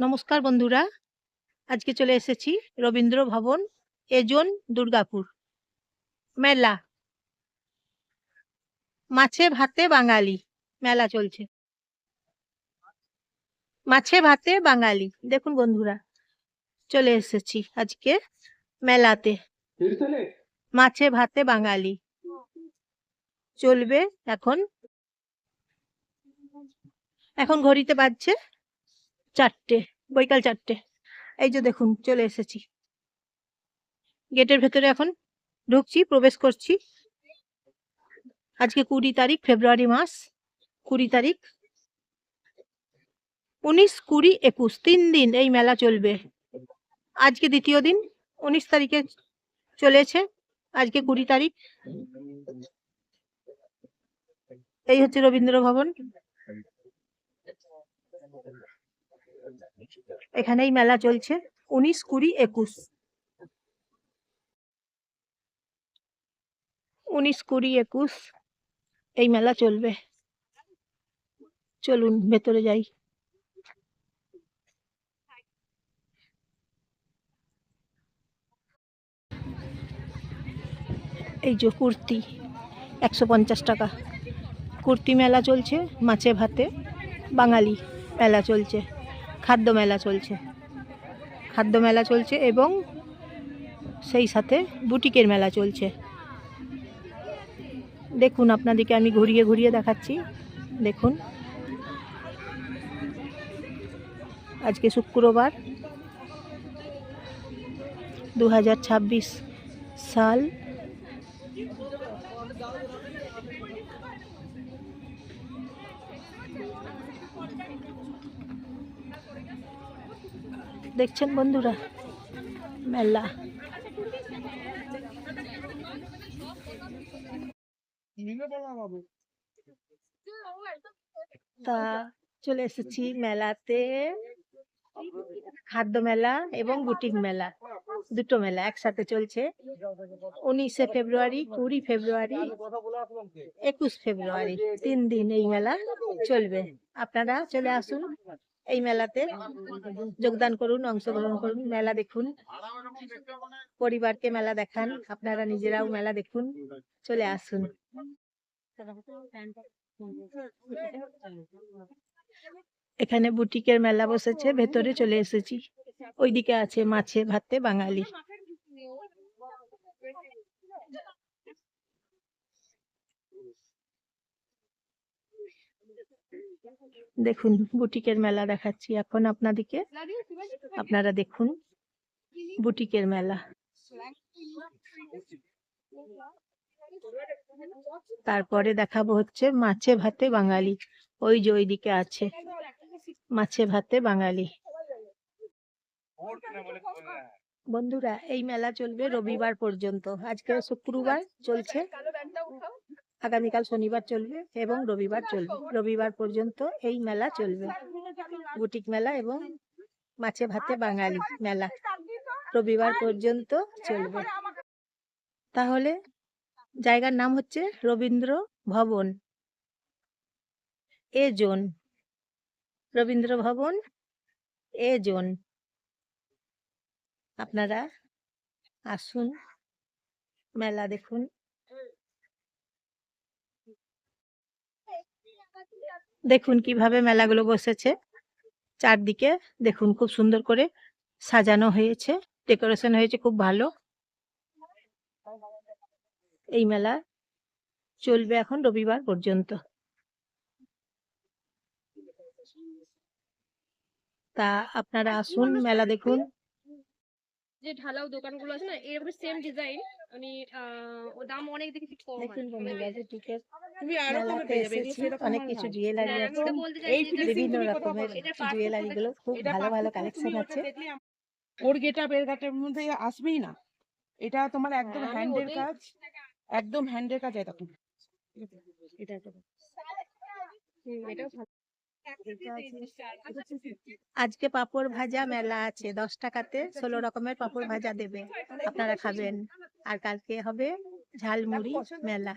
নমস্কার বন্ধুরা, আজকে চলে এসেছি রবীন্দ্র ভবন এজন দুর্গাপুর মেলা। মাছে ভাতে বাঙালি মেলা চলছে। মাছে ভাতে বাঙালি, দেখুন বন্ধুরা, চলে এসেছি আজকে মেলাতে। মাছে ভাতে বাঙালি চলবে এখন। এখন ঘড়িতে বাজছে 4টে, বৈকাল 4টে। এই যে দেখুন চলে এসেছি, গেটের ভেতরে এখন ঢুকছি, প্রবেশ করছি। আজকে 20 তারিখ, ফেব্রুয়ারি মাস 20 তারিখ, 19, 20, 21 3 দিন এই মেলা চলবে। আজকে দ্বিতীয় দিন, 19 তারিখে চলেছে, আজকে 20 তারিখ। এই হচ্ছে রবীন্দ্র ভবন, এখানেই মেলা চলছে 19, 20, 21। 19, 20, 21 এই মেলা চলবে। চলুন ভেতরে যাই। এই যে কুর্তি 150 টাকা। কুর্তি মেলা চলছে, মাছে ভাতে বাঙালি মেলা চলছে, খাদ্য মেলা চলছে, খাদ্য মেলা চলছে এবং সেই সাথে বুটিকের মেলা চলছে। দেখুন আপনাদেরকে আমি ঘুরিয়ে ঘুরিয়ে দেখাচ্ছি। দেখুন, আজকে শুক্রবার, 2026 সাল। দেখছেন বন্ধুরা মেলা। তা চলে এসেছি মেলাতে, খাদ্য মেলা এবং বুটিক মেলা, দুটো মেলা একসাথে চলছে। 19 ফেব্রুয়ারি, 20 ফেব্রুয়ারি, 21 ফেব্রুয়ারি 3 দিন এই মেলা চলবে। আপনারা চলে আসুন এই মেলাতে, যোগদান করুন, অংশগ্রহণ করুন, মেলা দেখুন, পরিবারকে মেলা দেখান, আপনারা নিজেরাও মেলা দেখুন, চলে আসুন। এখানে বুটিকের মেলা বসেছে, ভেতরে চলে এসেছি। ওইদিকে আছে মাছে ভাতে বাঙালি। দেখুন বুটিকের মেলা দেখাচ্ছি এখন আপনাদেরকে, আপনারা দেখুন বুটিকের মেলা। তারপরে দেখাবো হচ্ছে মাছে ভাতে বাঙালি, ওই যে ওইদিকে আছে মাছে ভাতে বাঙালি। বন্ধুরা এই মেলা চলবে রবিবার পর্যন্ত। আজকে শুক্রবার চলছে, আগামীকাল শনিবার চলবে এবং রবিবার চলবে। রবিবার পর্যন্ত এই মেলা চলবে, বুটিক মেলা এবং মাছে ভাতে বাঙালি মেলা রবিবার পর্যন্ত চলবে। তাহলে জায়গার নাম হচ্ছে রবীন্দ্র ভবন এ জোন, রবীন্দ্র ভবন এ জোন। আপনারা আসুন, মেলা দেখুন। দেখুন কিভাবে মেলাগুলো বসেছে, চারদিকে দেখুন খুব সুন্দর করে সাজানো হয়েছে, ডেকোরেশন হয়েছে খুব ভালো। এই মেলা চলবে এখন রবিবার পর্যন্ত। তা আপনারা আসুন, মেলা দেখুন। যে ঢালাও দোকানগুলো আছে না, এরকম সেম ডিজাইন, মানে ও দাম অনেক দেখি কম হয়। দেখুন বন্ধুরা যে টিকেট তুমি আরো কমে পেয়ে যাবে, এগুলো সেরকম অনেক মাল কিছু নয়। জুয়েলারি হ্যাঁ, আমি আছে, ওটা বলতে চাইছি যে বিভিন্ন তুমি কোথাও রকমের পাবে, এটা পার্থক্য জুয়েলারি গুলো খুব এটা ভালো ভালো পার্থক্য কালেকশন তুমি ওটা আছে। দেখলে ওর গেটআপ এর গেটের মধ্যে আসবেই না। এটা তোমার একদম আমি হ্যান্ডের ওটাই কাজ, একদম হ্যান্ডের কাজ। এটা এটা তো এটাও ভালো। আজকে পাঁপড় ভাজা মেলা আছে, 10 টাকাতে 16 রকমের পাঁপড় ভাজা দেবে, আপনারা খাবেন। আর কালকে হবে ঝালমুড়ি মেলা,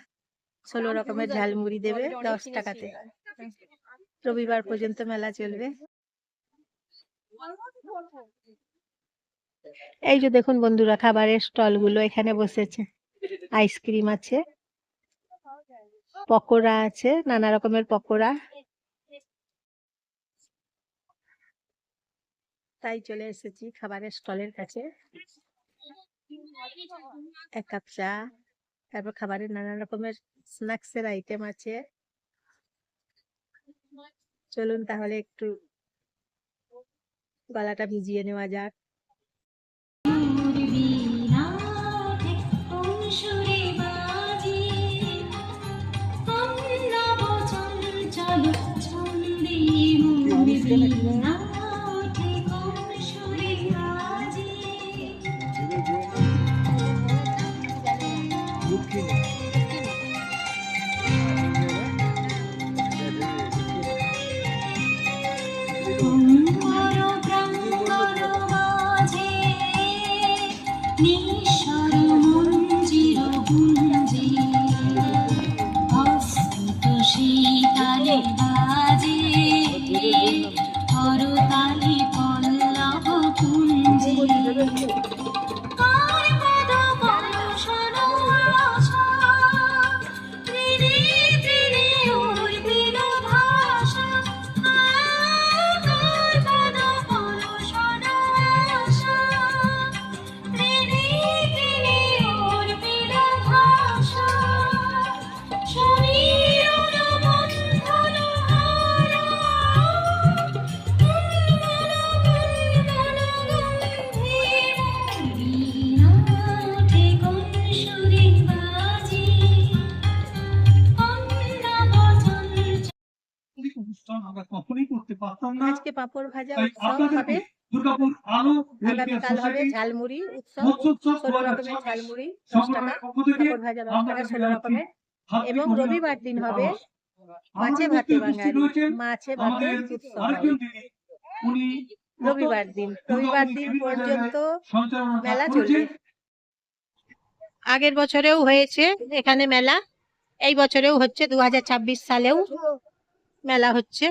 16 রকমের ঝালমুড়ি দেবে 10 টাকাতে। রবিবার পর্যন্ত মেলা চলবে। এই যে দেখুন বন্ধুরা, খাবারের স্টল গুলো এখানে বসেছে। আইসক্রিম আছে, পকোড়া আছে, নানা রকমের পকোড়া। তাই চলে এসেছি খাবারের স্টলের কাছে। এক কাপ চা, তারপর খাবারের নানা রকমের স্ন্যাক্স এর আইটেম আছে। চলুন তাহলে একটু গলাটা ভিজিয়ে নেওয়া যাক। অনুষ্ঠান আমরা কখনোই করতে পারতাম না। আজকে পাঁপড় ভাজা তাই উৎসব আপনাদেরকে হবে, দুর্গাপুর আলো আগামীকাল হবে ঝালমুড়ি উৎসব, মৎস্যোৎসব 16 রকমের 2026 ঝালমুড়ি 10 সংগঠনের টাকা, পক্ষ থেকে পাঁপড় ভাজা 10 আমরা টাকা, 16 জানাচ্ছি রকমের। হার্দিক এবং অভিনন্দন রবিবার দিন হবে আমাদের মাছে ভাতে মধ্যে উপস্থিত বাঙালি, রয়েছেন মাছে ভাতে আমাদের উৎসব হবে আরেকজন দিদি, উনি রবিবার দিন। রবিবার দিন পর্যন্ত মেলা চলবে। আগের বছরেও হয়েছে এখানে মেলা, এই বছরেও হচ্ছে, 2026 সালেও মেলা হচ্ছে।